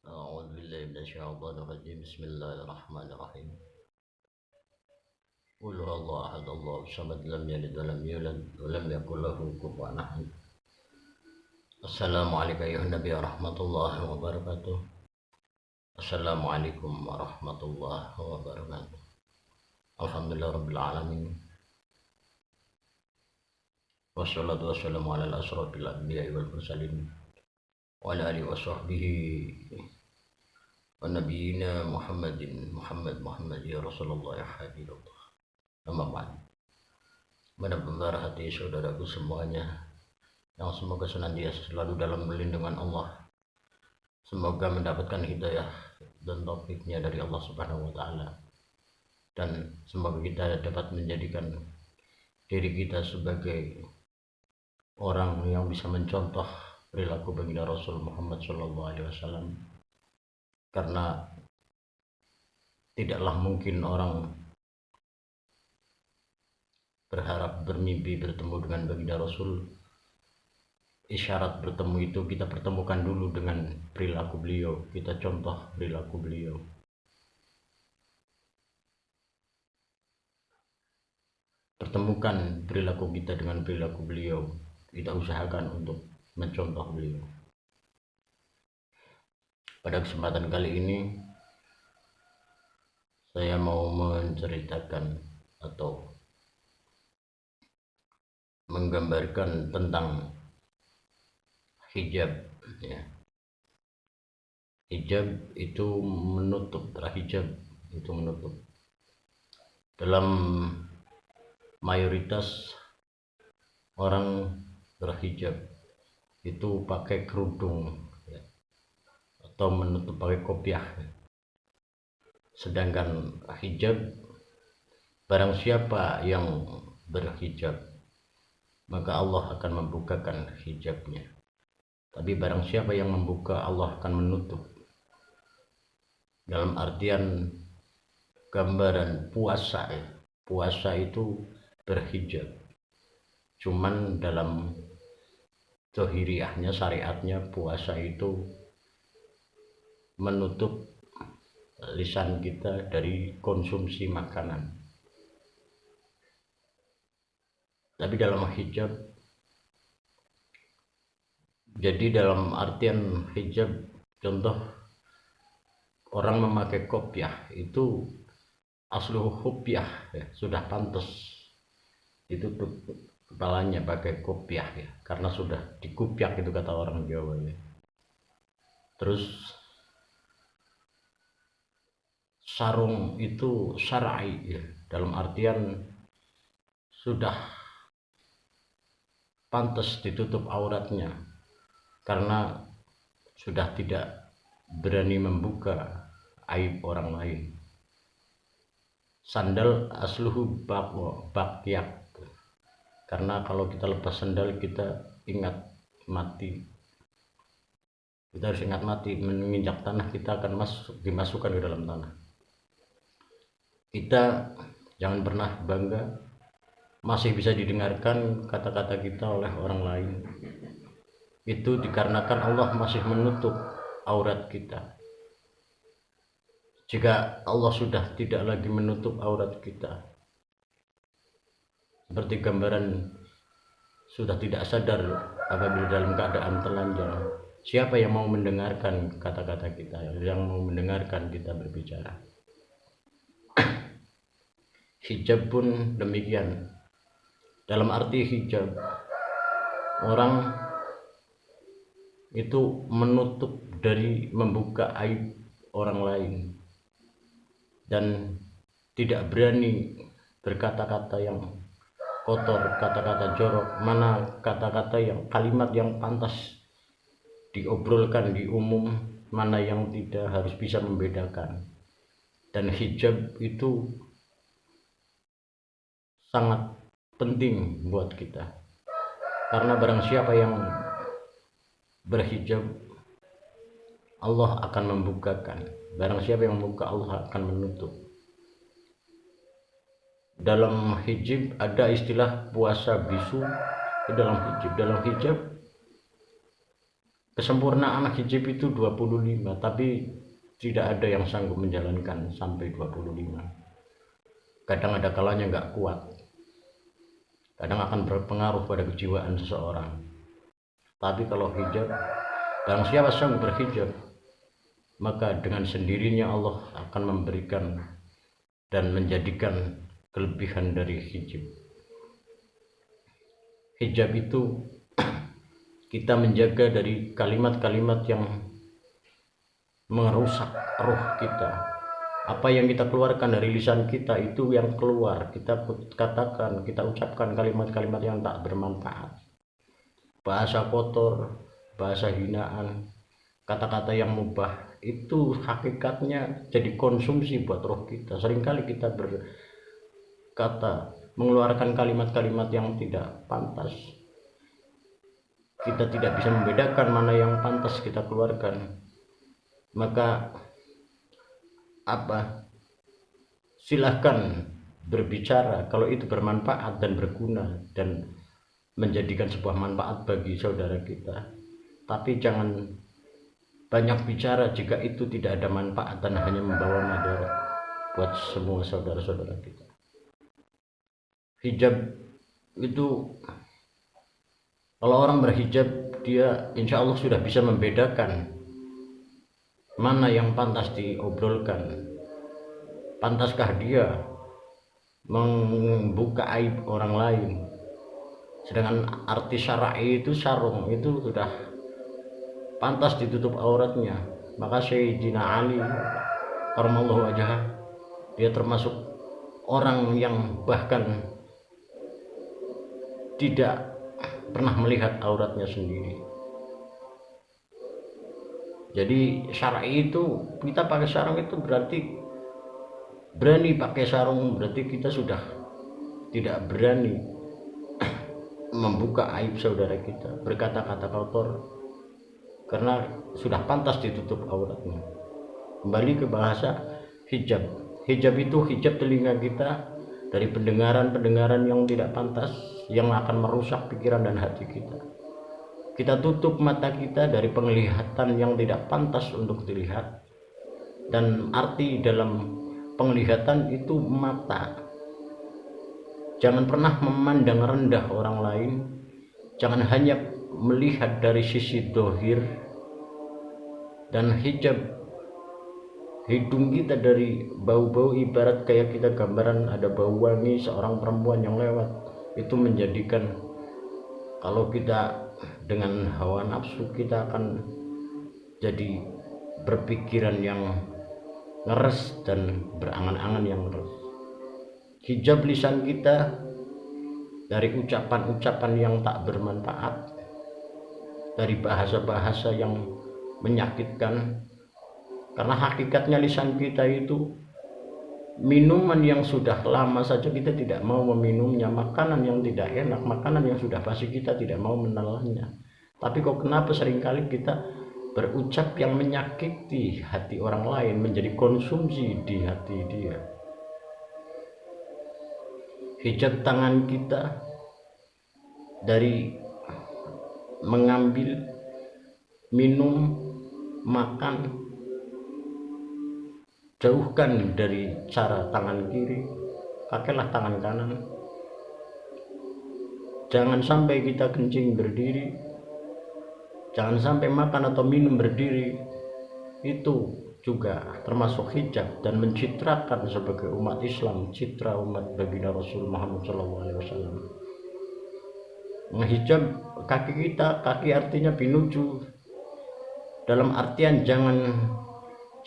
أعوذ بالله من الشيطان الرجيم بسم الله الرحمن الرحيم قل هو الله أحد الله الصمد لم يلد ولم يولد ولم يكن له كفوا أحد السلام عليك أيها النبي ورحمة الله وبركاته السلام عليكم ورحمة الله وبركاته الحمد لله رب العالمين والصلاة والسلام على الأشرف الأنبياء والمرسلين وعلى آله وصحبه ونبينا محمد ya Rasulullah ya Habibullah. Amma ba'd. Benar-benar hati saudaraku semuanya yang semoga senantiasa selalu dalam lindungan Allah. Semoga mendapatkan hidayah dan taufiknya dari Allah Subhanahu wa taala. Dan semoga kita dapat menjadikan diri kita sebagai orang yang bisa mencontoh perilaku baginda Rasul Muhammad sallallahu alaihi wasallam. Karena tidaklah mungkin orang berharap bermimpi bertemu dengan baginda Rasul. Isyarat bertemu itu kita pertemukan dulu dengan perilaku beliau, kita contoh perilaku beliau. Pertemukan perilaku kita dengan perilaku beliau, kita usahakan untuk mencontoh beliau. Pada kesempatan kali ini saya mau menceritakan atau menggambarkan tentang hijab ya. Hijab itu menutup, hijab itu menutup. Dalam mayoritas orang berhijab itu pakai kerudung ya, atau menutup pakai kopiah. Sedangkan hijab, barang siapa yang berhijab maka Allah akan membukakan hijabnya. Tapi barang siapa yang membuka, Allah akan menutup. Dalam artian gambaran puasa ya. Puasa itu berhijab. Cuman dalam zahiriyahnya, syariatnya, puasa itu menutup lisan kita dari konsumsi makanan. Tapi dalam hijab, jadi dalam artian hijab, contoh orang memakai kopiah itu asluh kopiah ya, sudah pantas ditutup kepalanya pakai kopiah ya, karena sudah dikupiak itu kata orang Jawa ya. Terus sarung itu syar'i ya, dalam artian sudah pantas ditutup auratnya karena sudah tidak berani membuka aib orang lain. Sandal asluhu bakyak, karena kalau kita lepas sandal kita ingat mati. Kita harus ingat mati, menginjak tanah kita akan dimasukkan ke dalam tanah. Kita jangan pernah bangga masih bisa didengarkan kata-kata kita oleh orang lain. Itu dikarenakan Allah masih menutup aurat kita. Jika Allah sudah tidak lagi menutup aurat kita, seperti gambaran sudah tidak sadar apabila dalam keadaan telanjang, siapa yang mau mendengarkan kata-kata kita, yang mau mendengarkan kita berbicara? Hijab pun demikian. Dalam arti hijab, orang itu menutup dari membuka aib orang lain dan tidak berani berkata-kata yang kotor, kata-kata jorok, mana kata-kata yang kalimat yang pantas diobrolkan di umum, mana yang tidak, harus bisa membedakan. Dan hijab itu sangat penting buat kita, karena barang siapa yang berhijab, Allah akan membukakan. Barang siapa yang membuka, Allah akan menutup. Dalam hijab ada istilah puasa bisu dalam hijab. Dalam hijab Kesempurnaan hijab itu 25, tapi tidak ada yang sanggup menjalankan sampai 25. Kadang ada kalanya nggak kuat, kadang akan berpengaruh pada kejiwaan seseorang. Tapi kalau hijab, barang siapa sanggup berhijab, maka dengan sendirinya Allah akan memberikan dan menjadikan kelebihan dari hijab. Hijab itu kita menjaga dari kalimat-kalimat yang merusak roh kita. Apa yang kita keluarkan dari lisan kita itu yang keluar, kita katakan, kita ucapkan kalimat-kalimat yang tak bermanfaat, bahasa kotor, bahasa hinaan, kata-kata yang mubah, itu hakikatnya jadi konsumsi buat roh kita. Seringkali kita berkata, mengeluarkan kalimat-kalimat yang tidak pantas. Kita tidak bisa membedakan mana yang pantas kita keluarkan. Maka silahkan berbicara kalau itu bermanfaat dan berguna dan menjadikan sebuah manfaat bagi saudara kita. Tapi jangan banyak bicara jika itu tidak ada manfaat dan hanya membawa madarat buat semua saudara-saudara kita. Hijab itu, kalau orang berhijab, dia insya Allah sudah bisa membedakan mana yang pantas diobrolkan. Pantaskah dia membuka aib orang lain? Sedangkan arti syar'i itu sarung, itu sudah pantas ditutup auratnya. Maka Sayyidina Ali karramallahu wajhah, dia termasuk orang yang bahkan tidak pernah melihat auratnya sendiri. Jadi syar'i itu, kita pakai sarung itu berarti berani pakai sarung, berarti kita sudah tidak berani membuka aib saudara kita, berkata-kata kotor, karena sudah pantas ditutup auratnya. Kembali ke bahasa hijab. Hijab itu hijab telinga kita dari pendengaran-pendengaran yang tidak pantas, yang akan merusak pikiran dan hati kita. Kita tutup mata kita dari penglihatan yang tidak pantas untuk dilihat. Dan arti dalam penglihatan itu mata. Jangan pernah memandang rendah orang lain. Jangan hanya melihat dari sisi dohir. Dan hijab hidung kita dari bau-bau, ibarat kayak kita gambaran ada bau wangi seorang perempuan yang lewat. Itu menjadikan, kalau kita dengan hawa nafsu, kita akan jadi berpikiran yang ngeres dan berangan-angan yang ngeres. Hijab lisan kita dari ucapan-ucapan yang tak bermanfaat, dari bahasa-bahasa yang menyakitkan. Karena hakikatnya lisan kita itu minuman yang sudah lama saja kita tidak mau meminumnya, makanan yang tidak enak, makanan yang sudah basi kita tidak mau menelannya. Tapi kok kenapa seringkali kita berucap yang menyakiti hati orang lain, menjadi konsumsi di hati dia. Hijab tangan kita dari mengambil, minum, makan, jauhkan dari cara tangan kiri, pakailah tangan kanan. Jangan sampai kita kencing berdiri, jangan sampai makan atau minum berdiri. Itu juga termasuk hijab dan mencitrakan sebagai umat Islam, citra umat baginda Rasul Muhammad SAW. Menghijab kaki kita, kaki artinya pinuju, dalam artian jangan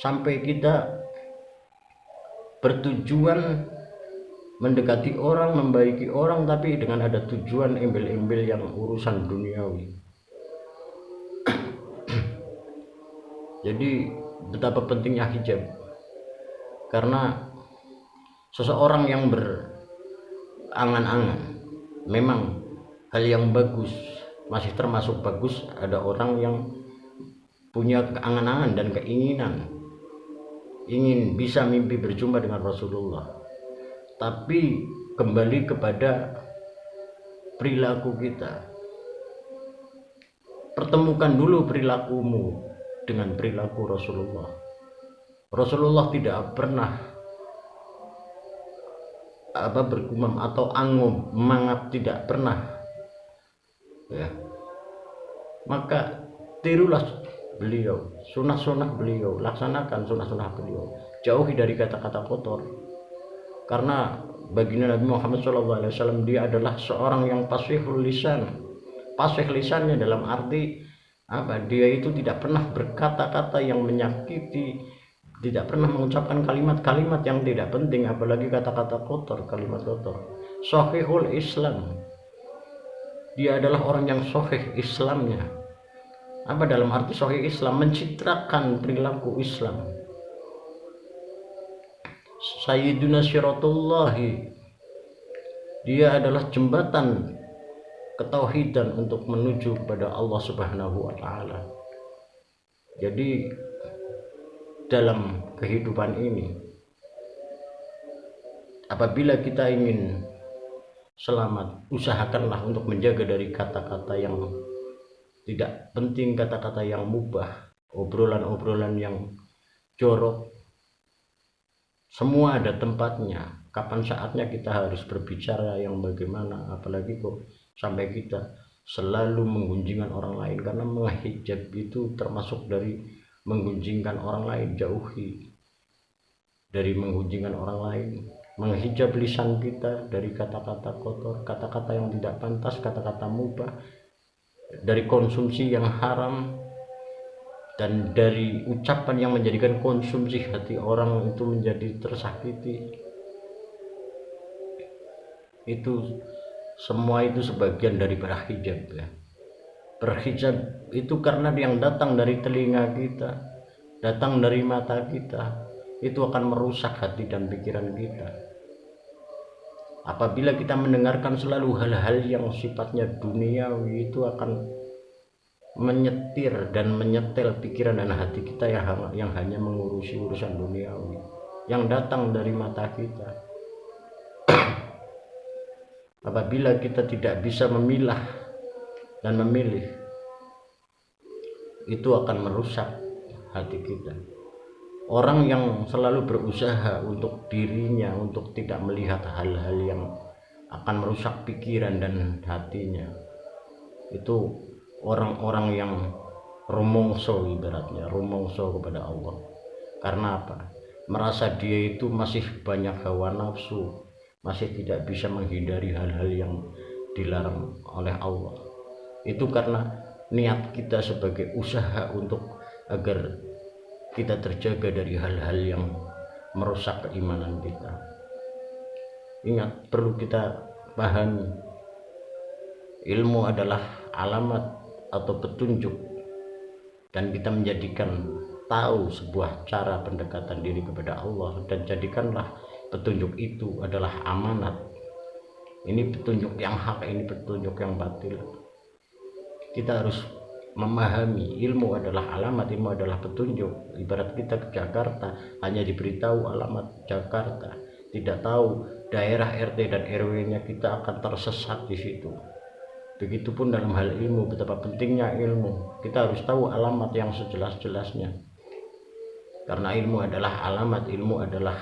sampai kita bertujuan mendekati orang, membaiki orang, tapi dengan ada tujuan embel-embel yang urusan duniawi. Jadi betapa pentingnya hijab, karena seseorang yang berangan-angan, memang hal yang bagus, masih termasuk bagus. Ada orang yang punya keangan-angan dan keinginan, ingin bisa mimpi berjumpa dengan Rasulullah. Tapi kembali kepada perilaku kita. pertemukan dulu perilakumu dengan perilaku Rasulullah. Rasulullah tidak pernah bergumam atau angum, mangap, tidak pernah, ya. Maka tirulah beliau, sunnah-sunnah beliau, laksanakan sunnah-sunnah beliau, jauhi dari kata-kata kotor. Karena baginda Nabi Muhammad SAW dia adalah seorang yang fasihul lisan. Fasih lisannya dalam arti dia itu tidak pernah berkata-kata yang menyakiti, tidak pernah mengucapkan kalimat-kalimat yang tidak penting, apalagi kata-kata kotor, kalimat kotor. Sahihul Islam, dia adalah orang yang sahih Islamnya. Dalam arti sahih Islam? Mencitrakan perilaku Islam. Sayyiduna Syiratullahi, dia adalah jembatan ketauhidan untuk menuju kepada Allah Subhanahu wa Ta'ala. Jadi dalam kehidupan ini, apabila kita ingin selamat, usahakanlah untuk menjaga dari kata-kata yang tidak penting, kata-kata yang mubah, obrolan-obrolan yang jorok. Semua ada tempatnya. Kapan saatnya kita harus berbicara yang bagaimana, apalagi kok sampai kita selalu menggunjingkan orang lain. Karena menghijab itu termasuk dari menggunjingkan orang lain. Jauhi dari menggunjingkan orang lain. Menghijab lisan kita dari kata-kata kotor, kata-kata yang tidak pantas, kata-kata mubah, dari konsumsi yang haram, dan dari ucapan yang menjadikan konsumsi hati orang itu menjadi tersakiti. Itu semua itu sebagian dari berhijab, ya. Berhijab itu karena yang datang dari telinga kita, datang dari mata kita, itu akan merusak hati dan pikiran kita. Apabila kita mendengarkan selalu hal-hal yang sifatnya duniawi, itu akan menyetir dan menyetel pikiran dan hati kita yang hanya mengurusi urusan duniawi yang datang dari mata kita. Apabila kita tidak bisa memilah dan memilih, itu akan merusak hati kita. Orang yang selalu berusaha untuk dirinya untuk tidak melihat hal-hal yang akan merusak pikiran dan hatinya, itu orang-orang yang rumongso, ibaratnya rumongso kepada Allah. Karena apa? Merasa dia itu masih banyak hawa nafsu, masih tidak bisa menghindari hal-hal yang dilarang oleh Allah. Itu karena niat kita sebagai usaha untuk agar kita terjaga dari hal-hal yang merusak keimanan kita. Ingat, perlu kita pahami, ilmu adalah alamat atau petunjuk, dan kita menjadikan tahu sebuah cara pendekatan diri kepada Allah, dan jadikanlah petunjuk itu adalah amanat. Ini petunjuk yang hak, ini petunjuk yang batil. Kita harus memahami ilmu adalah alamat, ilmu adalah petunjuk. Ibarat kita ke Jakarta hanya diberitahu alamat Jakarta, tidak tahu daerah RT dan RW-nya, kita akan tersesat di situ. Begitupun dalam hal ilmu, betapa pentingnya ilmu. Kita harus tahu alamat yang sejelas-jelasnya. Karena ilmu adalah alamat, ilmu adalah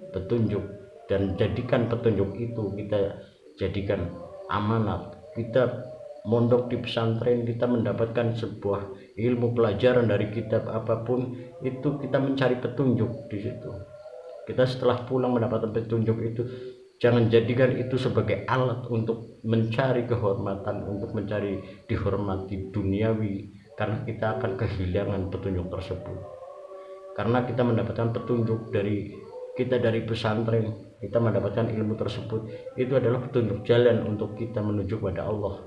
petunjuk, dan jadikan petunjuk itu kita jadikan amanat. Kita mondok di pesantren, kita mendapatkan sebuah ilmu pelajaran dari kitab apapun, itu kita mencari petunjuk di situ. Kita setelah pulang mendapatkan petunjuk itu, jangan jadikan itu sebagai alat untuk mencari kehormatan, untuk mencari dihormati duniawi, karena kita akan kehilangan petunjuk tersebut. Karena kita mendapatkan petunjuk dari pesantren, kita mendapatkan ilmu tersebut, itu adalah petunjuk jalan untuk kita menuju kepada Allah.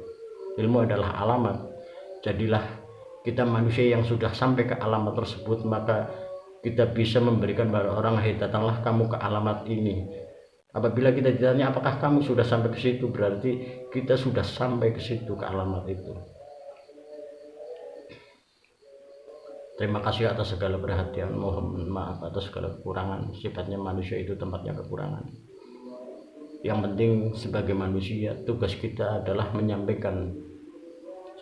Ilmu adalah alamat. Jadilah kita manusia yang sudah sampai ke alamat tersebut, maka kita bisa memberikan kepada orang, "Hei, datanglah kamu ke alamat ini." Apabila kita ditanya apakah kamu sudah sampai ke situ, berarti kita sudah sampai ke situ, ke alamat itu. Terima kasih atas segala perhatian. Mohon maaf atas segala kekurangan. Sifatnya manusia itu tempatnya kekurangan. Yang penting sebagai manusia, tugas kita adalah menyampaikan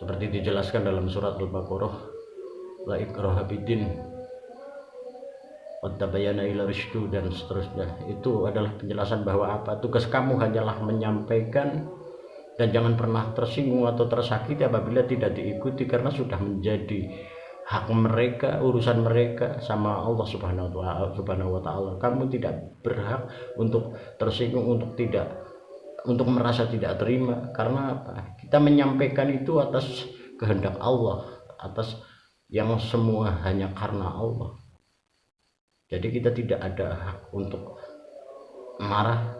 seperti dijelaskan dalam surat Al-Baqarah, la ikraha fiddin qad tabayyana ila rusydu dan seterusnya. Itu adalah penjelasan bahwa tugas kamu hanyalah menyampaikan dan jangan pernah tersinggung atau tersakiti apabila tidak diikuti, karena sudah menjadi hak mereka, urusan mereka sama Allah Subhanahu wa taala. Kamu tidak berhak untuk tersinggung, untuk merasa tidak terima. Karena apa? Kita menyampaikan itu atas kehendak Allah, atas yang semua hanya karena Allah. Jadi kita tidak ada hak untuk marah,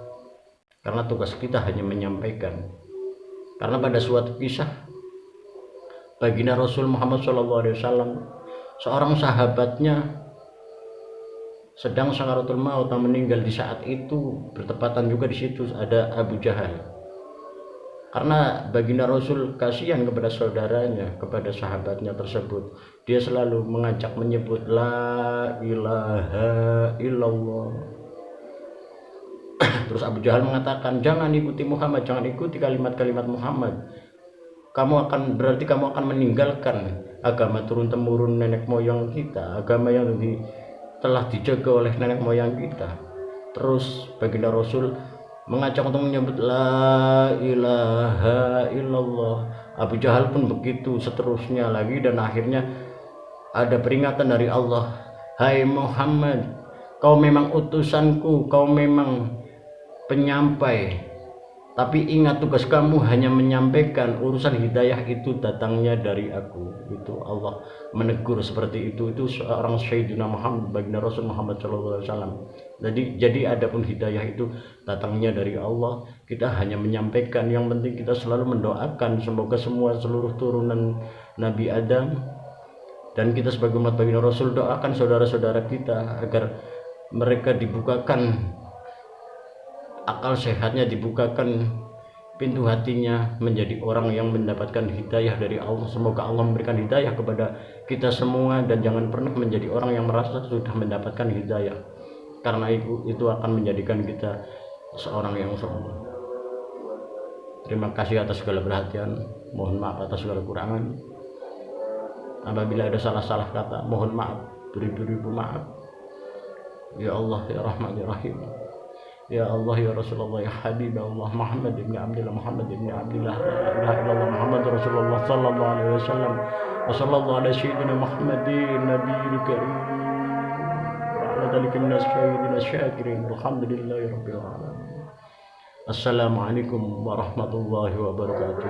karena tugas kita hanya menyampaikan. Karena pada suatu kisah baginda Rasul Muhammad SAW, seorang sahabatnya sedang sakaratul maut, meninggal di saat itu. Bertepatan juga di situ ada Abu Jahal. Karena baginda Rasul kasihan kepada saudaranya, kepada sahabatnya tersebut, dia selalu mengajak menyebut la ilaha illallah. Terus Abu Jahal mengatakan, jangan ikuti Muhammad, jangan ikuti kalimat-kalimat Muhammad. Berarti kamu akan meninggalkan agama turun temurun nenek moyang kita, agama yang telah dijaga oleh nenek moyang kita. Terus baginda Rasul mengajak untuk menyebut la ilaha illallah. Abu Jahal pun begitu, seterusnya lagi, dan akhirnya ada peringatan dari Allah, hai Muhammad, kau memang utusanku, kau memang penyampai, tapi ingat tugas kamu hanya menyampaikan, urusan hidayah itu datangnya dari aku. Itu Allah menegur seperti itu seorang Sayyidina Muhammad, baginda Rasul Muhammad SAW. Jadi adapun hidayah itu datangnya dari Allah, kita hanya menyampaikan. Yang penting kita selalu mendoakan semoga seluruh turunan Nabi Adam dan kita sebagai umat baginda Rasul doakan saudara-saudara kita agar mereka dibukakan akal sehatnya, dibukakan pintu hatinya menjadi orang yang mendapatkan hidayah dari Allah. Semoga Allah memberikan hidayah kepada kita semua, dan jangan pernah menjadi orang yang merasa sudah mendapatkan hidayah, karena itu akan menjadikan kita seorang yang sombong. Terima kasih atas segala perhatian, mohon maaf atas segala kurangan. Apabila ada salah-salah kata, mohon maaf, beribu-ribu maaf. Ya Allah, ya Rahman, ya Rahim, ya Allah, ya Rasulullah, ya Habib Allah, Muhammad ibn Abdullah, Muhammad ibn Abdullah, la ilaha illallah, Muhammad Rasulullah sallallahu alaihi wasallam, wa sallallahu ala sayyidina Muhammadin nabiyil karim, wa ala dzalika minas syahidin syakirin, alhamdulillahi rabbil alamin. Assalamualaikum warahmatullahi wabarakatuh.